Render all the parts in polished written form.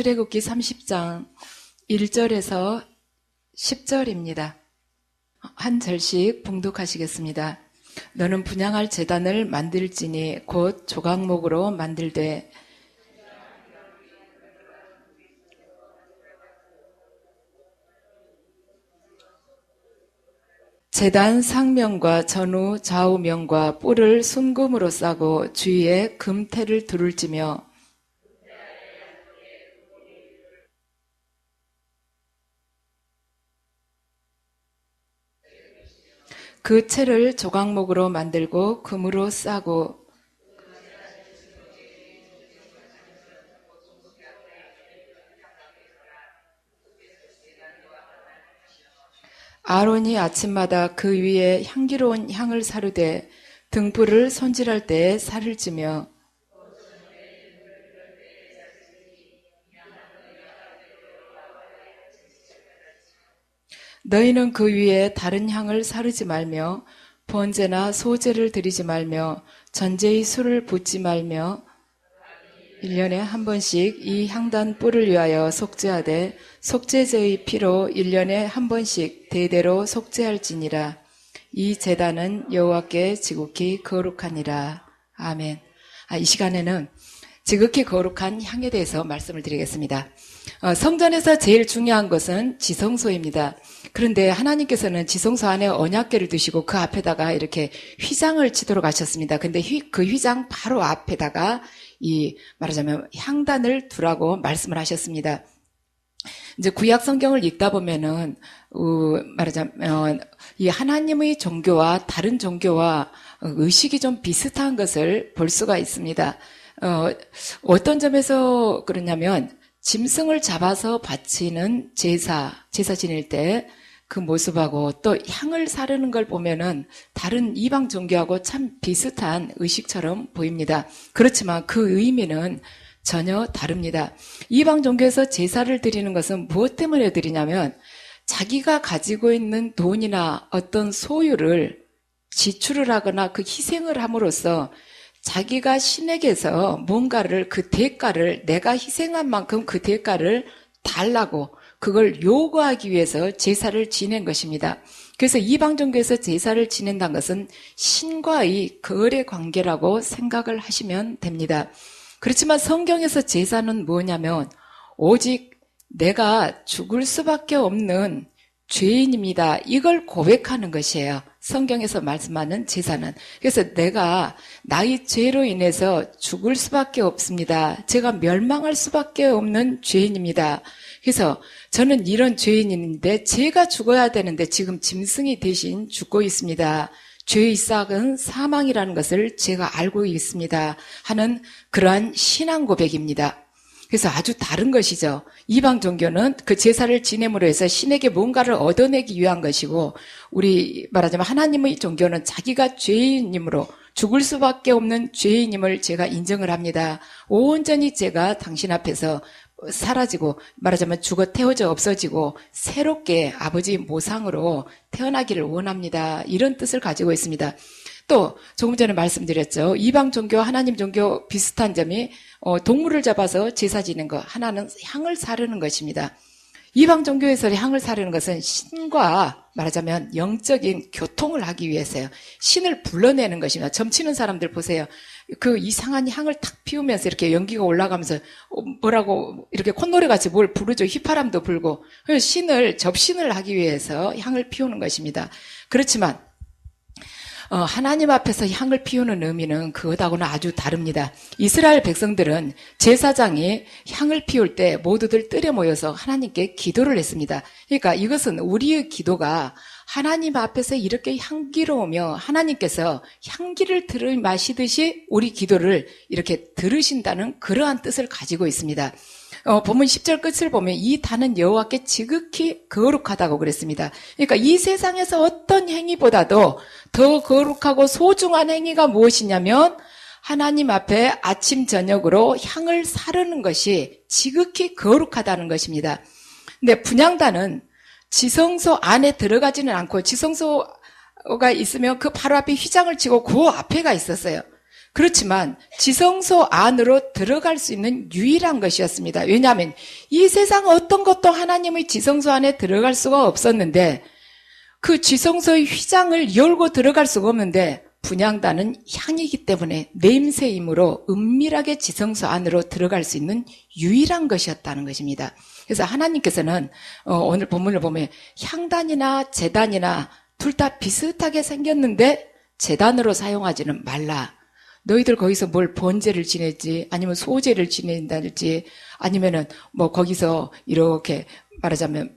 출애굽기 30장 1절에서 10절입니다. 한 절씩 봉독하시겠습니다. 너는 분향할 제단을 만들지니 곧 조각목으로 만들되 제단 상면과 전후 좌우면과 뿔을 순금으로 싸고 주위에 금테를 두를지며 그 채를 조각목으로 만들고 금으로 싸고 아론이 아침마다 그 위에 향기로운 향을 사르되 등불을 손질할 때에 살을 찌며 너희는 그 위에 다른 향을 사르지 말며 번제나 소제를 드리지 말며 전제의 술을 붓지 말며 1년에 한 번씩 이 향단 뿔을 위하여 속죄하되 속죄제의 피로 1년에 한 번씩 대대로 속죄할지니라. 이 제단은 여호와께 지극히 거룩하니라. 아멘. 이 시간에는 지극히 거룩한 향에 대해서 말씀을 드리겠습니다. 성전에서 제일 중요한 것은 지성소입니다. 그런데 하나님께서는 지성소 안에 언약궤를 두시고 그 앞에다가 이렇게 휘장을 치도록 하셨습니다. 근데 그 휘장 바로 앞에다가 말하자면 향단을 두라고 말씀을 하셨습니다. 이제 구약 성경을 읽다 보면은 말하자면 이 하나님의 종교와 다른 종교와 의식이 좀 비슷한 것을 볼 수가 있습니다. 어떤 점에서 그러냐면 짐승을 잡아서 바치는 제사 지낼 때 그 모습하고 또 향을 사르는 걸 보면은 다른 이방 종교하고 참 비슷한 의식처럼 보입니다. 그렇지만 그 의미는 전혀 다릅니다. 이방 종교에서 제사를 드리는 것은 무엇 때문에 드리냐면 자기가 가지고 있는 돈이나 어떤 소유를 지출을 하거나 그 희생을 함으로써 자기가 신에게서 뭔가를 그 대가를 내가 희생한 만큼 그 대가를 달라고 그걸 요구하기 위해서 제사를 지낸 것입니다. 그래서 이방 종교에서 제사를 지낸다는 것은 신과의 거래 관계라고 생각을 하시면 됩니다. 그렇지만 성경에서 제사는 뭐냐면 오직 내가 죽을 수밖에 없는 죄인입니다. 이걸 고백하는 것이에요. 성경에서 말씀하는 제사는. 그래서 내가 나의 죄로 인해서 죽을 수밖에 없습니다. 제가 멸망할 수밖에 없는 죄인입니다. 그래서 저는 이런 죄인인데 제가 죽어야 되는데 지금 짐승이 대신 죽고 있습니다. 죄의 싹은 사망이라는 것을 제가 알고 있습니다. 하는 그러한 신앙 고백입니다. 그래서 아주 다른 것이죠. 이방 종교는 그 제사를 지냄으로 해서 신에게 뭔가를 얻어내기 위한 것이고 우리 말하자면 하나님의 종교는 자기가 죄인이므로 죽을 수밖에 없는 죄인임을 제가 인정을 합니다. 온전히 제가 당신 앞에서 사라지고 말하자면 죽어 태워져 없어지고 새롭게 아버지 모상으로 태어나기를 원합니다. 이런 뜻을 가지고 있습니다. 또 조금 전에 말씀드렸죠. 이방 종교, 하나님 종교 비슷한 점이 동물을 잡아서 제사 지는 것, 하나는 향을 사르는 것입니다. 이방 종교에서 향을 사르는 것은 신과 말하자면 영적인 교통을 하기 위해서요. 신을 불러내는 것입니다. 점치는 사람들 보세요. 그 이상한 향을 탁 피우면서 이렇게 연기가 올라가면서 뭐라고 이렇게 콧노래같이 뭘 부르죠. 휘파람도 불고. 신을 접신을 하기 위해서 향을 피우는 것입니다. 그렇지만 하나님 앞에서 향을 피우는 의미는 그것하고는 아주 다릅니다. 이스라엘 백성들은 제사장이 향을 피울 때 모두들 뜰에 모여서 하나님께 기도를 했습니다. 그러니까 이것은 우리의 기도가 하나님 앞에서 이렇게 향기로우며 하나님께서 향기를 마시듯이 우리 기도를 이렇게 들으신다는 그러한 뜻을 가지고 있습니다. 본문 10절 끝을 보면 이 단은 여호와께 지극히 거룩하다고 그랬습니다. 그러니까 이 세상에서 어떤 행위보다도 더 거룩하고 소중한 행위가 무엇이냐면 하나님 앞에 아침 저녁으로 향을 사르는 것이 지극히 거룩하다는 것입니다. 근데 분향단은 지성소 안에 들어가지는 않고 지성소가 있으면 그 바로 앞에 휘장을 치고 그 앞에가 있었어요. 그렇지만 지성소 안으로 들어갈 수 있는 유일한 것이었습니다. 왜냐하면 이 세상 어떤 것도 하나님의 지성소 안에 들어갈 수가 없었는데 그 지성소의 휘장을 열고 들어갈 수가 없는데 분향단은 향이기 때문에 냄새이므로 은밀하게 지성소 안으로 들어갈 수 있는 유일한 것이었다는 것입니다. 그래서 하나님께서는 오늘 본문을 보면 향단이나 제단이나 둘 다 비슷하게 생겼는데 제단으로 사용하지는 말라. 너희들 거기서 뭘 번제를 지내지 아니면 소제를 지낸다든지 아니면은 뭐 거기서 이렇게 말하자면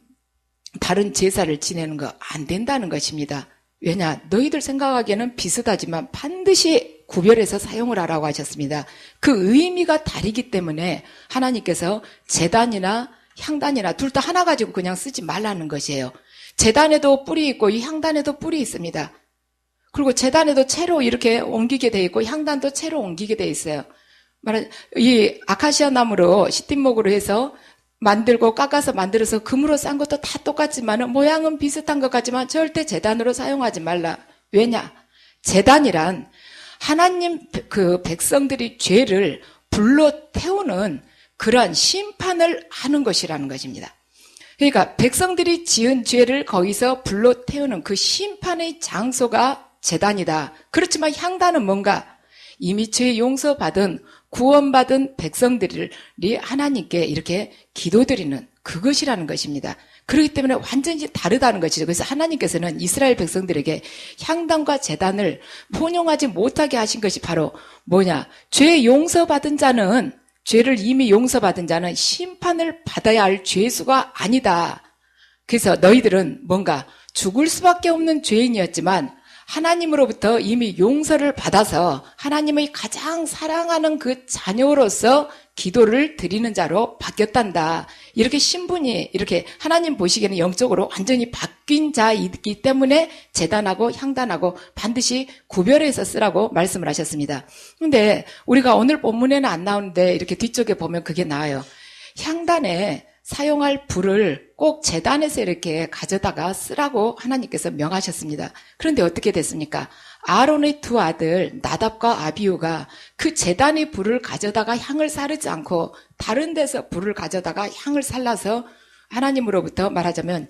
다른 제사를 지내는 거 안 된다는 것입니다. 왜냐? 너희들 생각하기에는 비슷하지만 반드시 구별해서 사용을 하라고 하셨습니다. 그 의미가 다르기 때문에 하나님께서 제단이나 향단이나 둘 다 하나 가지고 그냥 쓰지 말라는 것이에요. 제단에도 뿔이 있고 이 향단에도 뿔이 있습니다. 그리고 제단에도 채로 이렇게 옮기게 돼 있고 향단도 채로 옮기게 돼 있어요. 이 아카시아 나무로 시팀목으로 해서 만들고 깎아서 만들어서 금으로 싼 것도 다 똑같지만 모양은 비슷한 것 같지만 절대 제단으로 사용하지 말라. 왜냐? 제단이란 하나님 그 백성들이 죄를 불로 태우는 그러한 심판을 하는 것이라는 것입니다. 그러니까 백성들이 지은 죄를 거기서 불로 태우는 그 심판의 장소가 제단이다. 그렇지만 향단은 뭔가? 이미 죄 용서받은 구원받은 백성들이 하나님께 이렇게 기도드리는 그것이라는 것입니다. 그렇기 때문에 완전히 다르다는 것이죠. 그래서 하나님께서는 이스라엘 백성들에게 향단과 제단을 혼용하지 못하게 하신 것이 바로 뭐냐? 죄 용서받은 자는 죄를 이미 용서받은 자는 심판을 받아야 할 죄수가 아니다. 그래서 너희들은 뭔가 죽을 수밖에 없는 죄인이었지만 하나님으로부터 이미 용서를 받아서 하나님의 가장 사랑하는 그 자녀로서 기도를 드리는 자로 바뀌었단다. 이렇게 신분이 이렇게 하나님 보시기에는 영적으로 완전히 바뀐 자이기 때문에 제단하고 향단하고 반드시 구별해서 쓰라고 말씀을 하셨습니다. 근데 우리가 오늘 본문에는 안 나오는데 이렇게 뒤쪽에 보면 그게 나와요. 향단에 사용할 불을 꼭 제단에서 이렇게 가져다가 쓰라고 하나님께서 명하셨습니다. 그런데 어떻게 됐습니까? 아론의 두 아들 나답과 아비후가 그 제단의 불을 가져다가 향을 사르지 않고 다른 데서 불을 가져다가 향을 살라서 하나님으로부터 말하자면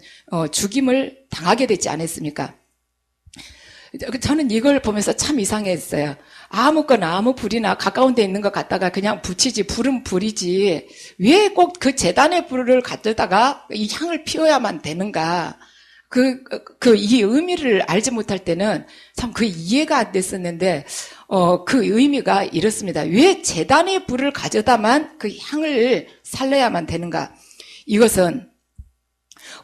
죽임을 당하게 되지 않았습니까? 저는 이걸 보면서 참 이상했어요. 아무거나 아무 불이나 가까운 데 있는 것 갖다가 그냥 붙이지, 불은 불이지 왜 꼭 그 제단의 불을 가져다가 이 향을 피워야만 되는가? 이 의미를 알지 못할 때는 참 그 이해가 안 됐었는데 그 의미가 이렇습니다. 왜 제단의 불을 가져다만 그 향을 살려야만 되는가? 이것은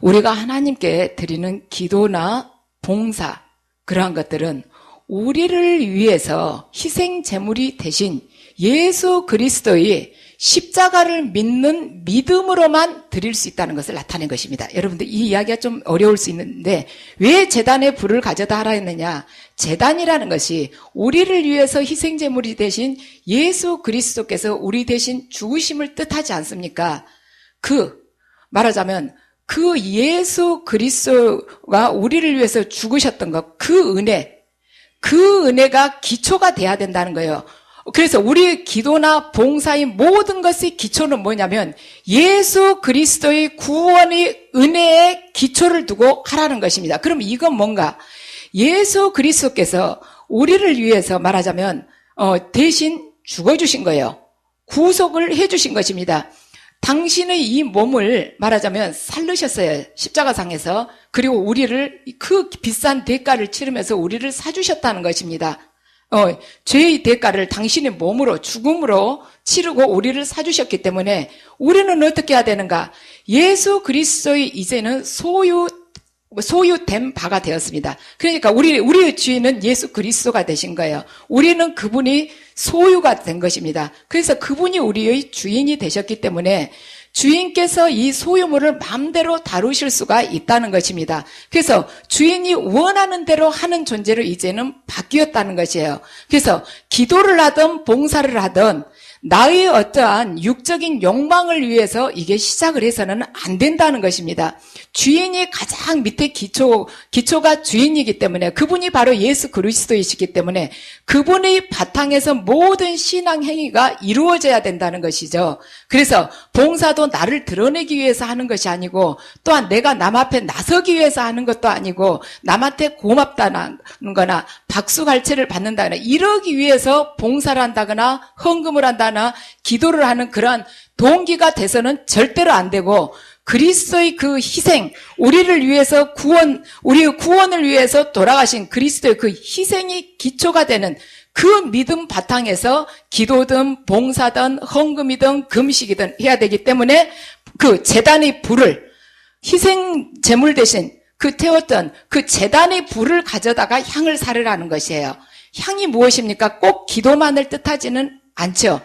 우리가 하나님께 드리는 기도나 봉사 그러한 것들은 우리를 위해서 희생 제물이 되신 예수 그리스도의 십자가를 믿는 믿음으로만 드릴 수 있다는 것을 나타낸 것입니다. 여러분들 이 이야기가 좀 어려울 수 있는데 왜 제단에 불을 가져다 하라 했느냐? 제단이라는 것이 우리를 위해서 희생 제물이 되신 예수 그리스도께서 우리 대신 죽으심을 뜻하지 않습니까? 말하자면 그 예수 그리스도가 우리를 위해서 죽으셨던 것, 그 은혜가 기초가 돼야 된다는 거예요. 그래서 우리의 기도나 봉사의 모든 것의 기초는 뭐냐면 예수 그리스도의 구원의 은혜의 기초를 두고 하라는 것입니다. 그럼 이건 뭔가? 예수 그리스도께서 우리를 위해서 말하자면 대신 죽어주신 거예요. 구속을 해주신 것입니다. 당신의 이 몸을 말하자면 살르셨어요. 십자가상에서. 그리고 우리를 그 비싼 대가를 치르면서 우리를 사주셨다는 것입니다. 죄의 대가를 당신의 몸으로 죽음으로 치르고 우리를 사주셨기 때문에 우리는 어떻게 해야 되는가? 예수 그리스도의 이제는 소유된 바가 되었습니다. 그러니까 우리의 주인은 예수 그리스도가 되신 거예요. 우리는 그분이 소유가 된 것입니다. 그래서 그분이 우리의 주인이 되셨기 때문에 주인께서 이 소유물을 마음대로 다루실 수가 있다는 것입니다. 그래서 주인이 원하는 대로 하는 존재로 이제는 바뀌었다는 것이에요. 그래서 기도를 하든 봉사를 하든 나의 어떠한 육적인 욕망을 위해서 이게 시작을 해서는 안 된다는 것입니다. 주인이 가장 밑에 기초가 주인이기 때문에 그분이 바로 예수 그리스도이시기 때문에 그분의 바탕에서 모든 신앙 행위가 이루어져야 된다는 것이죠. 그래서 봉사도 나를 드러내기 위해서 하는 것이 아니고 또한 내가 남 앞에 나서기 위해서 하는 것도 아니고 남한테 고맙다는 거나 박수갈채를 받는다거나 이러기 위해서 봉사를 한다거나 헌금을 한다거나 기도를 하는 그러한 동기가 돼서는 절대로 안 되고 그리스도의 그 희생, 우리를 위해서 우리의 구원을 위해서 돌아가신 그리스도의 그 희생이 기초가 되는 그 믿음 바탕에서 기도든 봉사든 헌금이든 금식이든 해야 되기 때문에 그 제단의 불을 희생 제물 대신 그 태웠던 그 제단의 불을 가져다가 향을 사르라는 것이에요. 향이 무엇입니까? 꼭 기도만을 뜻하지는 않죠.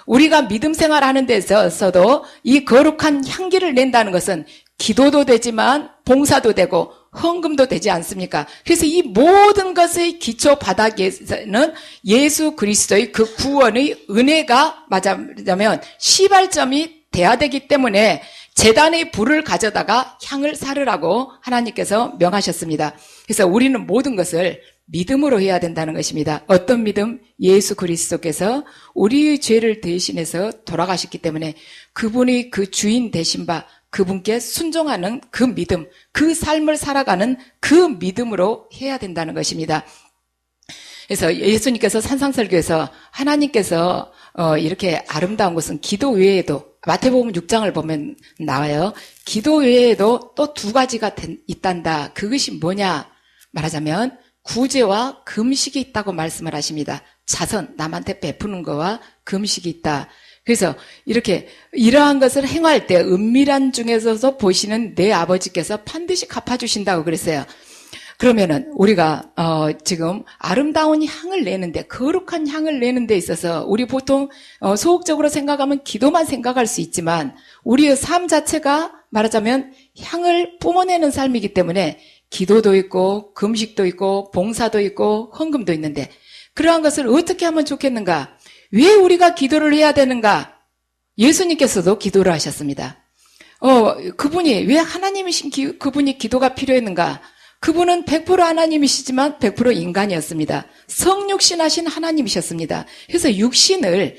우리가 믿음 생활하는 데서도 이 거룩한 향기를 낸다는 것은 기도도 되지만 봉사도 되고 헌금도 되지 않습니까? 그래서 이 모든 것의 기초 바닥에서는 예수 그리스도의 그 구원의 은혜가 말하자면 시발점이 돼야 되기 때문에 제단의 불을 가져다가 향을 사르라고 하나님께서 명하셨습니다. 그래서 우리는 모든 것을 믿음으로 해야 된다는 것입니다. 어떤 믿음? 예수 그리스도께서 우리의 죄를 대신해서 돌아가셨기 때문에 그분이 그 주인 되신 바 그분께 순종하는 그 믿음, 그 삶을 살아가는 그 믿음으로 해야 된다는 것입니다. 그래서 예수님께서 산상설교에서 하나님께서 이렇게 아름다운 것은 기도 외에도 마태복음 6장을 보면 나와요. 기도 외에도 또 두 가지가 있단다. 그것이 뭐냐 말하자면 구제와 금식이 있다고 말씀을 하십니다. 자선, 남한테 베푸는 거와 금식이 있다. 그래서 이렇게 이러한 것을 행할 때 은밀한 중에서도 보시는 내 아버지께서 반드시 갚아주신다고 그랬어요. 그러면은 우리가 지금 아름다운 향을 내는데 거룩한 향을 내는 데 있어서 우리 보통 소극적으로 생각하면 기도만 생각할 수 있지만 우리의 삶 자체가 말하자면 향을 뿜어내는 삶이기 때문에 기도도 있고 금식도 있고 봉사도 있고 헌금도 있는데 그러한 것을 어떻게 하면 좋겠는가? 왜 우리가 기도를 해야 되는가? 예수님께서도 기도를 하셨습니다. 그분이 왜 하나님이신 그분이 기도가 필요했는가? 그분은 100% 하나님이시지만 100% 인간이었습니다. 성육신하신 하나님이셨습니다. 그래서 육신을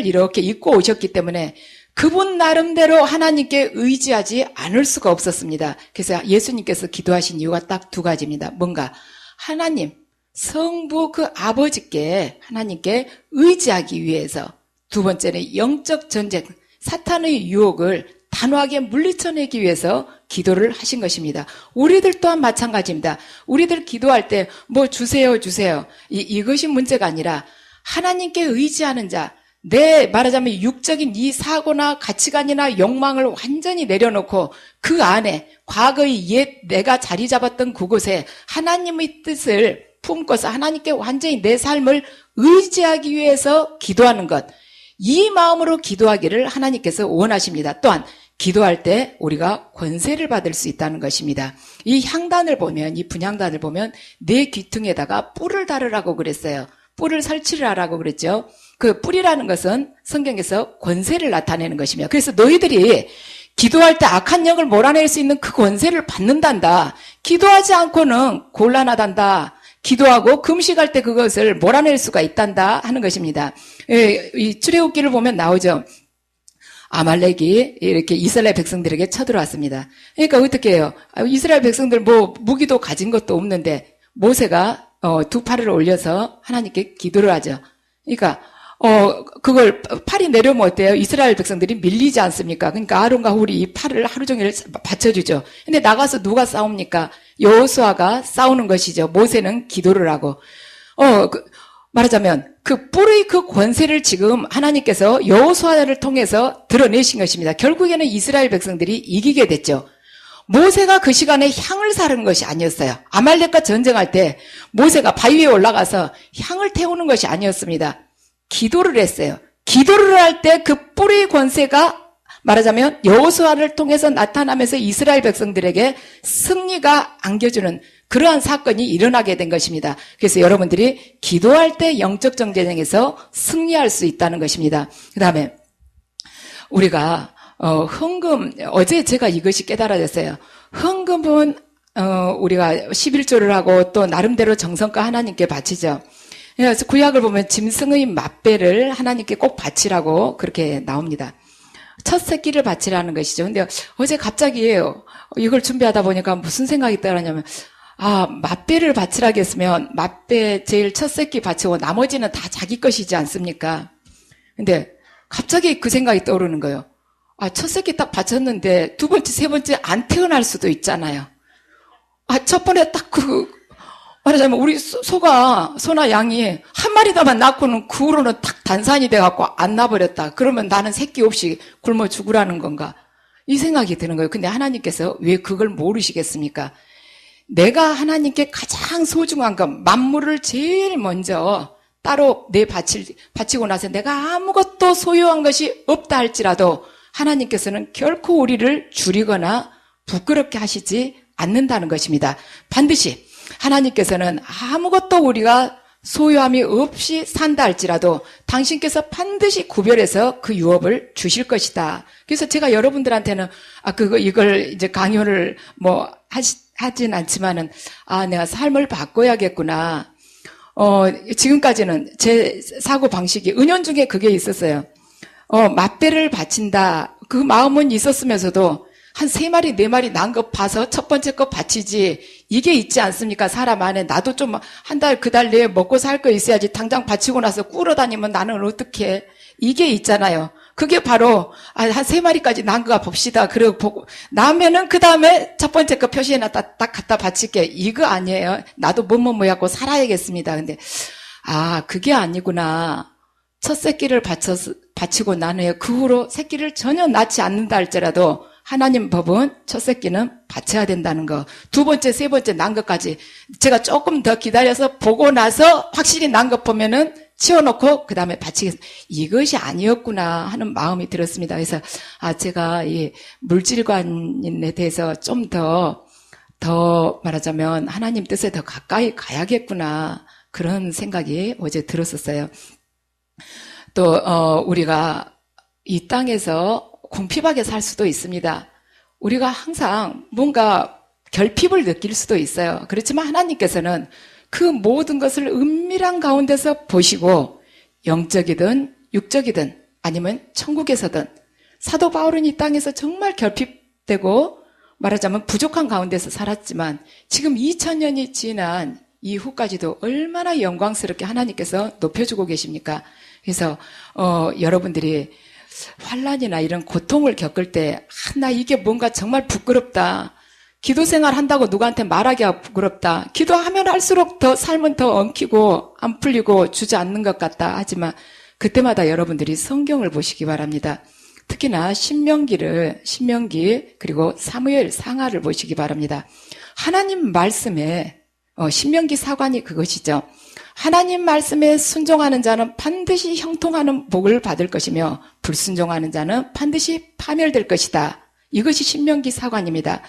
이렇게 입고 오셨기 때문에 그분 나름대로 하나님께 의지하지 않을 수가 없었습니다. 그래서 예수님께서 기도하신 이유가 딱 두 가지입니다. 뭔가 하나님, 성부 그 아버지께 하나님께 의지하기 위해서 두 번째는 영적 전쟁, 사탄의 유혹을 단호하게 물리쳐내기 위해서 기도를 하신 것입니다. 우리들 또한 마찬가지입니다. 우리들 기도할 때 뭐 주세요. 이것이 문제가 아니라 하나님께 의지하는 자, 내 말하자면 육적인 이 사고나 가치관이나 욕망을 완전히 내려놓고 그 안에 과거의 옛 내가 자리 잡았던 그곳에 하나님의 뜻을 품고서 하나님께 완전히 내 삶을 의지하기 위해서 기도하는 것, 이 마음으로 기도하기를 하나님께서 원하십니다. 또한 기도할 때 우리가 권세를 받을 수 있다는 것입니다. 이 향단을 보면, 이 분향단을 보면 내 귀퉁에다가 뿔을 달으라고 그랬어요. 뿔을 설치를 하라고 그랬죠. 그 뿔이라는 것은 성경에서 권세를 나타내는 것이며, 그래서 너희들이 기도할 때 악한 영을 몰아낼 수 있는 그 권세를 받는단다. 기도하지 않고는 곤란하단다. 기도하고 금식할 때 그것을 몰아낼 수가 있단다 하는 것입니다. 이 출애굽기를 보면 나오죠. 아말렉이 이렇게 이스라엘 백성들에게 쳐들어왔습니다. 그러니까 어떻게 해요? 이스라엘 백성들 뭐 무기도 가진 것도 없는데 모세가 두 팔을 올려서 하나님께 기도를 하죠. 그러니까 그걸 팔이 내려오면 어때요? 이스라엘 백성들이 밀리지 않습니까? 그러니까 아론과 훌이 이 팔을 하루 종일 받쳐주죠. 근데 나가서 누가 싸웁니까? 여호수아가 싸우는 것이죠. 모세는 기도를 하고. 말하자면 그 뿔의 그 권세를 지금 하나님께서 여호수아를 통해서 드러내신 것입니다. 결국에는 이스라엘 백성들이 이기게 됐죠. 모세가 그 시간에 향을 사는 것이 아니었어요. 아말렉과 전쟁할 때 모세가 바위에 올라가서 향을 태우는 것이 아니었습니다. 기도를 했어요. 기도를 할 때 그 뿔의 권세가 말하자면 여호수아를 통해서 나타나면서 이스라엘 백성들에게 승리가 안겨주는 그러한 사건이 일어나게 된 것입니다. 그래서 여러분들이 기도할 때 영적 정쟁에서 승리할 수 있다는 것입니다. 그 다음에 우리가 헌금, 어제 제가 이것이 깨달아졌어요. 헌금은 우리가 11조를 하고 또 나름대로 정성과 하나님께 바치죠. 그래서 구약을 보면 짐승의 맛배를 하나님께 꼭 바치라고 그렇게 나옵니다. 첫 새끼를 바치라는 것이죠. 근데 어제 갑자기 이걸 준비하다 보니까 무슨 생각이 떠나냐면, 맛배를 바치라고 했으면 맛배 제일 첫 새끼 바치고 나머지는 다 자기 것이지 않습니까? 근데 갑자기 그 생각이 떠오르는 거예요. 첫 새끼 딱 바쳤는데 두 번째, 세 번째 안 태어날 수도 있잖아요. 첫 번에 딱 말하자면 우리 소나 양이 한 마리다만 낳고는 그 후로는 딱 단산이 돼갖고 안 나버렸다. 그러면 나는 새끼 없이 굶어 죽으라는 건가? 이 생각이 드는 거예요. 근데 하나님께서 왜 그걸 모르시겠습니까? 내가 하나님께 가장 소중한 것, 만물을 제일 먼저 따로 바치고 나서 내가 아무것도 소유한 것이 없다 할지라도 하나님께서는 결코 우리를 줄이거나 부끄럽게 하시지 않는다는 것입니다. 반드시 하나님께서는 아무것도 우리가 소유함이 없이 산다 할지라도 당신께서 반드시 구별해서 그 유업을 주실 것이다. 그래서 제가 여러분들한테는 이걸 이제 강요를 하진 않지만은 내가 삶을 바꿔야겠구나. 지금까지는 제 사고 방식이 은연중에 그게 있었어요. 맛배를 바친다. 그 마음은 있었으면서도 한 3마리, 4마리 난 거 봐서 첫 번째 거 바치지. 이게 있지 않습니까? 사람 안에 나도 좀 한 달, 그 달 내에 먹고 살 거 있어야지. 당장 바치고 나서 꾸러 다니면 나는 어떻게? 이게 있잖아요. 그게 바로 한 3마리까지 난 거 봅시다. 그리고 보고 나면은 그 다음에 첫 번째 거 표시해놨다 딱 갖다 바칠게. 이거 아니에요. 나도 뭐하고 살아야겠습니다. 근데 그게 아니구나. 첫 새끼를 바치고 나는 그 후로 새끼를 전혀 낳지 않는다 할지라도 하나님 법은 첫 새끼는 바쳐야 된다는 거. 두 번째, 세 번째 난 것까지 제가 조금 더 기다려서 보고 나서 확실히 난 것 보면은 치워놓고 그 다음에 바치겠습니다. 이것이 아니었구나 하는 마음이 들었습니다. 그래서 제가 이 물질관에 대해서 좀 더 말하자면 하나님 뜻에 더 가까이 가야겠구나 그런 생각이 어제 들었었어요. 또 우리가 이 땅에서 궁핍하게 살 수도 있습니다. 우리가 항상 뭔가 결핍을 느낄 수도 있어요. 그렇지만 하나님께서는 그 모든 것을 은밀한 가운데서 보시고 영적이든 육적이든 아니면 천국에서든 사도 바울은 이 땅에서 정말 결핍되고 말하자면 부족한 가운데서 살았지만 지금 2000년이 지난 이후까지도 얼마나 영광스럽게 하나님께서 높여주고 계십니까? 그래서 여러분들이 환난이나 이런 고통을 겪을 때 나 이게 뭔가 정말 부끄럽다. 기도 생활 한다고 누구한테 말하기가 부끄럽다. 기도하면 할수록 더 삶은 더 엉키고 안 풀리고 주저앉는 것 같다. 하지만 그때마다 여러분들이 성경을 보시기 바랍니다. 특히나 신명기 그리고 사무엘 상하를 보시기 바랍니다. 하나님 말씀에 신명기 사관이 그것이죠. 하나님 말씀에 순종하는 자는 반드시 형통하는 복을 받을 것이며 불순종하는 자는 반드시 파멸될 것이다. 이것이 신명기 사관입니다.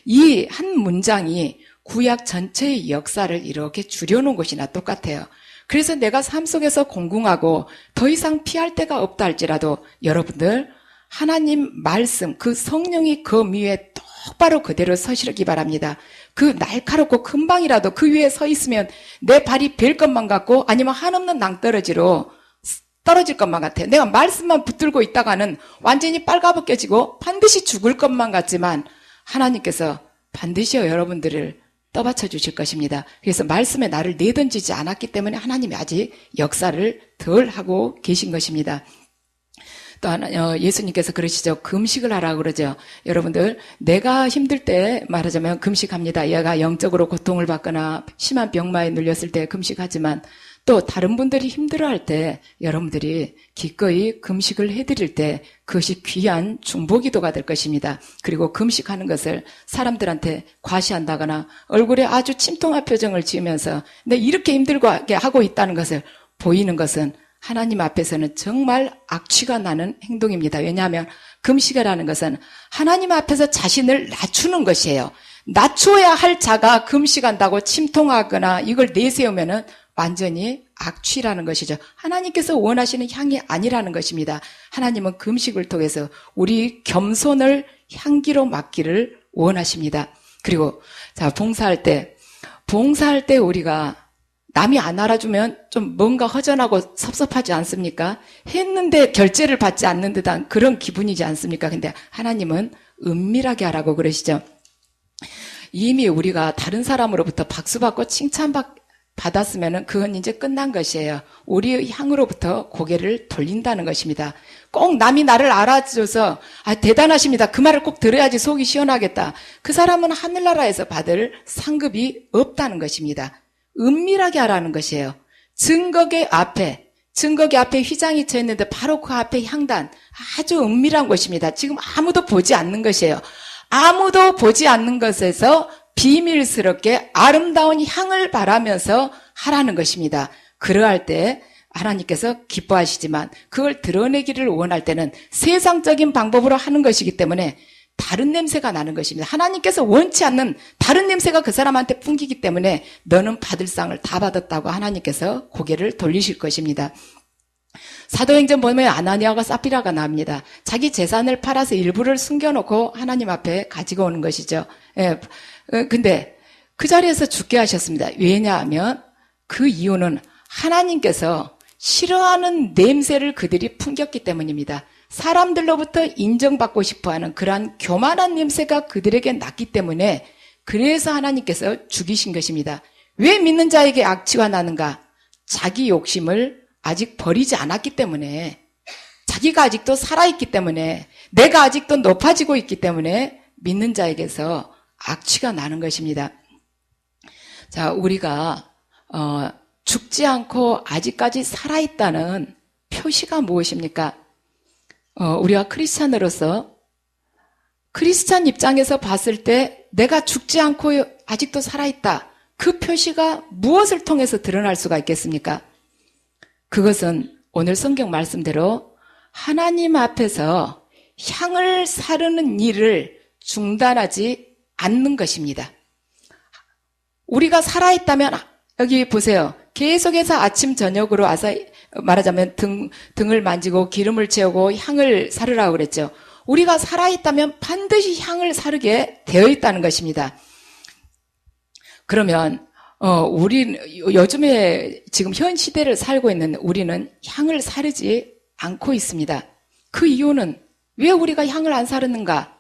이 한 문장이 구약 전체의 역사를 이렇게 줄여놓은 것이나 똑같아요. 그래서 내가 삶 속에서 공궁하고 더 이상 피할 데가 없다 할지라도 여러분들 하나님 말씀 그 성령이 그 위에 똑바로 그대로 서시기 바랍니다. 그 날카롭고 금방이라도 그 위에 서 있으면 내 발이 벨 것만 같고 아니면 한없는 낭떠러지로 떨어질 것만 같아요. 내가 말씀만 붙들고 있다가는 완전히 빨가벗겨지고 반드시 죽을 것만 같지만 하나님께서 반드시요 여러분들을 떠받쳐 주실 것입니다. 그래서 말씀에 나를 내던지지 않았기 때문에 하나님이 아직 역사를 덜 하고 계신 것입니다. 또 하나, 예수님께서 그러시죠. 금식을 하라고 그러죠. 여러분들, 내가 힘들 때 말하자면 금식합니다. 얘가 영적으로 고통을 받거나 심한 병마에 눌렸을 때 금식하지만 또 다른 분들이 힘들어할 때 여러분들이 기꺼이 금식을 해드릴 때 그것이 귀한 중보기도가 될 것입니다. 그리고 금식하는 것을 사람들한테 과시한다거나 얼굴에 아주 침통한 표정을 지으면서 내 이렇게 힘들게 하고 있다는 것을 보이는 것은 하나님 앞에서는 정말 악취가 나는 행동입니다. 왜냐하면 금식이라는 것은 하나님 앞에서 자신을 낮추는 것이에요. 낮춰야 할 자가 금식한다고 침통하거나 이걸 내세우면은 완전히 악취라는 것이죠. 하나님께서 원하시는 향이 아니라는 것입니다. 하나님은 금식을 통해서 우리 겸손을 향기로 맡기를 원하십니다. 그리고 자, 봉사할 때 우리가 남이 안 알아주면 좀 뭔가 허전하고 섭섭하지 않습니까? 했는데 결제를 받지 않는 듯한 그런 기분이지 않습니까? 근데 하나님은 은밀하게 하라고 그러시죠. 이미 우리가 다른 사람으로부터 박수받고 칭찬받았으면 그건 이제 끝난 것이에요. 우리의 향으로부터 고개를 돌린다는 것입니다. 꼭 남이 나를 알아줘서 대단하십니다. 그 말을 꼭 들어야지 속이 시원하겠다. 그 사람은 하늘나라에서 받을 상급이 없다는 것입니다. 은밀하게 하라는 것이에요. 증거계 앞에 휘장이 쳐 있는데 바로 그 앞에 향단, 아주 은밀한 곳입니다. 지금 아무도 보지 않는 것이에요. 아무도 보지 않는 것에서 비밀스럽게 아름다운 향을 바라면서 하라는 것입니다. 그러할 때 하나님께서 기뻐하시지만 그걸 드러내기를 원할 때는 세상적인 방법으로 하는 것이기 때문에 다른 냄새가 나는 것입니다. 하나님께서 원치 않는 다른 냄새가 그 사람한테 풍기기 때문에 너는 받을 상을 다 받았다고 하나님께서 고개를 돌리실 것입니다. 사도행전 보면 아나니아와 사피라가 나옵니다. 자기 재산을 팔아서 일부를 숨겨놓고 하나님 앞에 가지고 오는 것이죠. 예. 근데 그 자리에서 죽게 하셨습니다. 왜냐하면 그 이유는 하나님께서 싫어하는 냄새를 그들이 풍겼기 때문입니다. 사람들로부터 인정받고 싶어하는 그러한 교만한 냄새가 그들에게 났기 때문에 그래서 하나님께서 죽이신 것입니다. 왜 믿는 자에게 악취가 나는가? 자기 욕심을 아직 버리지 않았기 때문에, 자기가 아직도 살아있기 때문에, 내가 아직도 높아지고 있기 때문에 믿는 자에게서 악취가 나는 것입니다. 자, 우리가 죽지 않고 아직까지 살아있다는 표시가 무엇입니까? 우리가 크리스찬으로서 크리스찬 입장에서 봤을 때 내가 죽지 않고 아직도 살아있다. 그 표시가 무엇을 통해서 드러날 수가 있겠습니까? 그것은 오늘 성경 말씀대로 하나님 앞에서 향을 사르는 일을 중단하지 않는 것입니다. 우리가 살아있다면 여기 보세요. 계속해서 아침 저녁으로 와서 말하자면 등을 만지고 기름을 채우고 향을 사르라고 그랬죠. 우리가 살아있다면 반드시 향을 사르게 되어 있다는 것입니다. 그러면 우리 요즘에 지금 현 시대를 살고 있는 우리는 향을 사르지 않고 있습니다. 그 이유는 왜 우리가 향을 안 사르는가?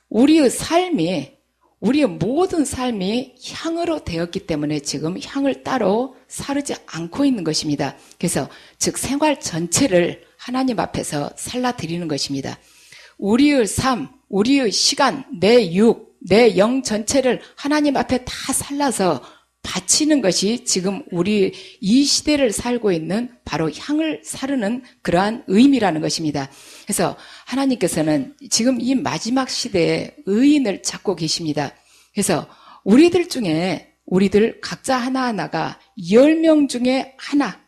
우리의 모든 삶이 향으로 되었기 때문에 지금 향을 따로 사르지 않고 있는 것입니다. 그래서 즉 생활 전체를 하나님 앞에서 살라드리는 것입니다. 우리의 삶, 우리의 시간, 내 육, 내 영 전체를 하나님 앞에 다 살라서 바치는 것이 지금 우리 이 시대를 살고 있는 바로 향을 사르는 그러한 의미라는 것입니다. 그래서 하나님께서는 지금 이 마지막 시대에 의인을 찾고 계십니다. 그래서 우리들 각자 하나하나가 10명 중에 하나,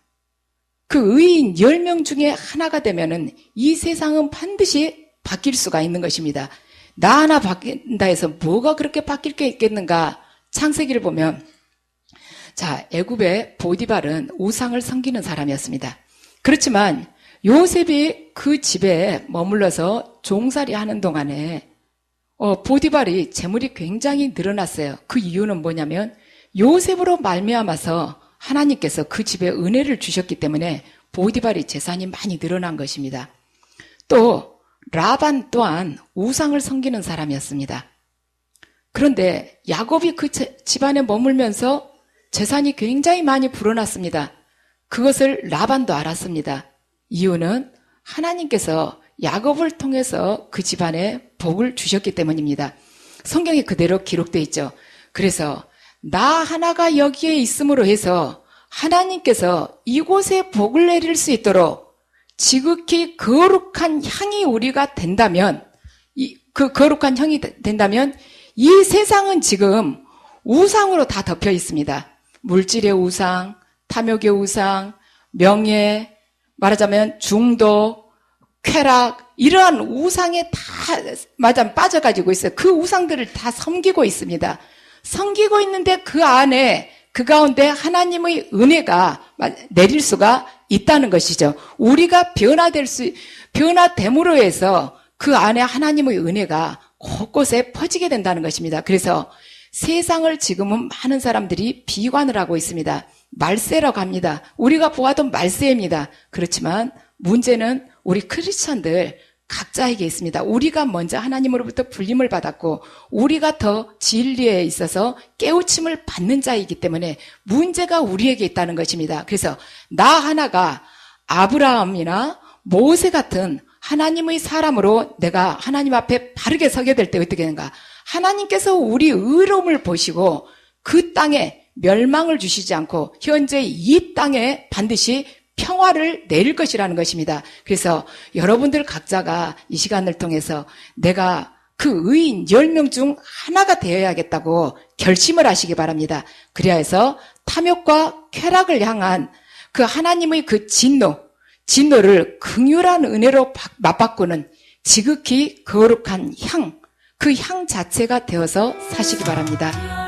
그 의인 10명 중에 하나가 되면은 이 세상은 반드시 바뀔 수가 있는 것입니다. 나 하나 바뀐다 해서 뭐가 그렇게 바뀔 게 있겠는가? 창세기를 보면 자, 애굽의 보디발은 우상을 섬기는 사람이었습니다. 그렇지만 요셉이 그 집에 머물러서 종살이 하는 동안에 보디발이 재물이 굉장히 늘어났어요. 그 이유는 뭐냐면 요셉으로 말미암아서 하나님께서 그 집에 은혜를 주셨기 때문에 보디발이 재산이 많이 늘어난 것입니다. 또 라반 또한 우상을 섬기는 사람이었습니다. 그런데 야곱이 그 집안에 머물면서 재산이 굉장히 많이 불어났습니다. 그것을 라반도 알았습니다. 이유는 하나님께서 야곱을 통해서 그 집안에 복을 주셨기 때문입니다. 성경에 그대로 기록되어 있죠. 그래서 나 하나가 여기에 있음으로 해서 하나님께서 이곳에 복을 내릴 수 있도록 지극히 거룩한 향이 우리가 된다면, 그 거룩한 향이 된다면 이 세상은 지금 우상으로 다 덮여 있습니다. 물질의 우상, 탐욕의 우상, 명예, 말하자면 중도, 쾌락 이러한 우상에 다 빠져가지고 있어요. 그 우상들을 다 섬기고 있습니다. 섬기고 있는데 그 안에 그 가운데 하나님의 은혜가 내릴 수가 있다는 것이죠. 우리가 변화됨으로 해서 그 안에 하나님의 은혜가 곳곳에 퍼지게 된다는 것입니다. 그래서 세상을 지금은 많은 사람들이 비관을 하고 있습니다. 말세라고 합니다. 우리가 보아도 말세입니다. 그렇지만 문제는 우리 크리스천들 각자에게 있습니다. 우리가 먼저 하나님으로부터 불림을 받았고 우리가 더 진리에 있어서 깨우침을 받는 자이기 때문에 문제가 우리에게 있다는 것입니다. 그래서 나 하나가 아브라함이나 모세 같은 하나님의 사람으로 내가 하나님 앞에 바르게 서게 될 때 어떻게 되는가? 하나님께서 우리 의로움을 보시고 그 땅에 멸망을 주시지 않고 현재 이 땅에 반드시 평화를 내릴 것이라는 것입니다. 그래서 여러분들 각자가 이 시간을 통해서 내가 그 의인 10명 중 하나가 되어야겠다고 결심을 하시기 바랍니다. 그래야 해서 탐욕과 쾌락을 향한 그 하나님의 그 진노를 긍휼한 은혜로 맞바꾸는 지극히 거룩한 향, 그 향 자체가 되어서 사시기 바랍니다.